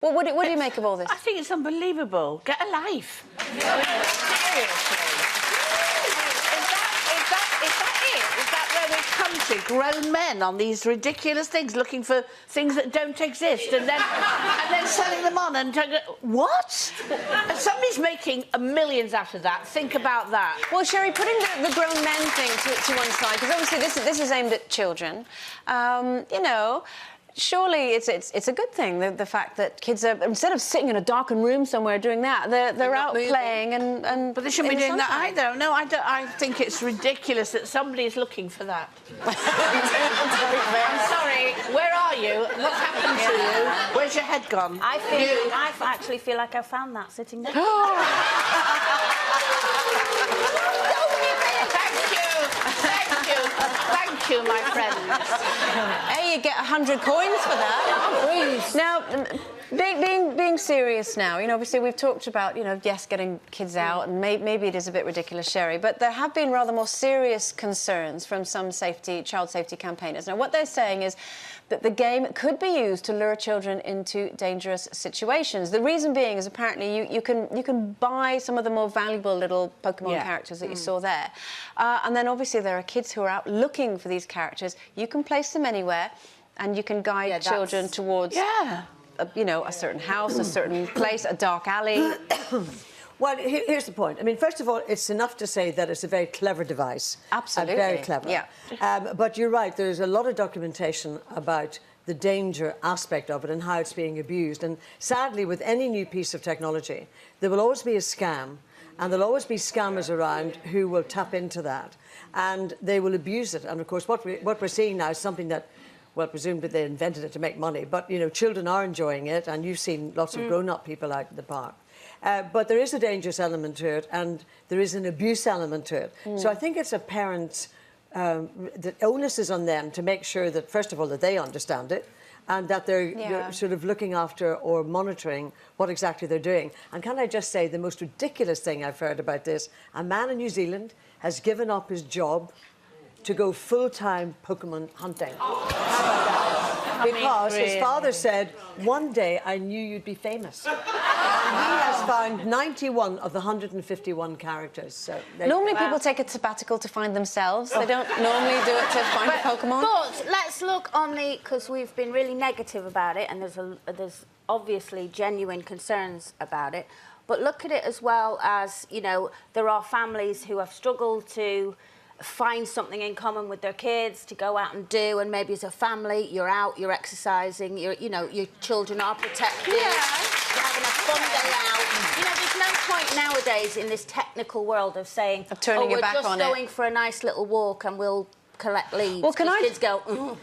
Well, what do you make of all this? I think it's unbelievable. Get a life. Seriously. Is that where we've come to? Grown men on these ridiculous things, looking for things that don't exist, and then selling them on and what? And somebody's making millions out of that. Think about that. Well, Sherrie, putting the grown men thing to one side, because obviously this is aimed at children. You know. Surely it's a good thing, the fact that kids are, instead of sitting in a darkened room somewhere doing that, they're out playing and but they shouldn't be doing that either. No, I think it's ridiculous that somebody is looking for that. I'm sorry, where are you? What's happened to you? Where's your head gone? I actually feel like I found that sitting there. Thank you, my friends. Hey, you get 100 coins for that. Now, being serious now, you know, obviously we've talked about, you know, yes, getting kids out, and maybe it is a bit ridiculous, Sherrie, but there have been rather more serious concerns from some child safety campaigners. Now, what they're saying is that the game could be used to lure children into dangerous situations. The reason being is apparently you can buy some of the more valuable little Pokemon characters that you saw there. And then obviously there are kids who are out looking for these characters. You can place them anywhere and you can guide children towards, you know, a certain house, a certain place, a dark alley. Well, here's the point. I mean, first of all, it's enough to say that it's a very clever device. Absolutely. Very clever. Yeah. But you're right, there's a lot of documentation about the danger aspect of it and how it's being abused. And sadly, with any new piece of technology, there will always be a scam, and there'll always be scammers around who will tap into that, and they will abuse it. And, of course, what we're seeing now is something that, well, presumably they invented it to make money, but, you know, children are enjoying it, and you've seen lots of grown-up people out in the park. But there is a dangerous element to it, and there is an abuse element to it. So I think it's a parent's... the onus is on them to make sure that, first of all, that they understand it, and that they're sort of looking after or monitoring what exactly they're doing. And can I just say, the most ridiculous thing I've heard about this, a man in New Zealand has given up his job to go full-time Pokemon hunting. How about that? Because his father said, one day I knew you'd be famous. And he has found 91 of the 151 characters. So normally people take a sabbatical to find themselves. They don't normally do it to find a Pokemon. But let's look on the... Because we've been really negative about it, and there's obviously genuine concerns about it. But look at it as well as, you know, there are families who have struggled to find something in common with their kids to go out and do, and maybe as a family you're out, you're exercising, you know, your children are protected, you're having a fun day out. You know, there's no point nowadays in this technical world of saying, turning your back on it. We're just going for a nice little walk and we'll collect leaves. Well, can I... kids go,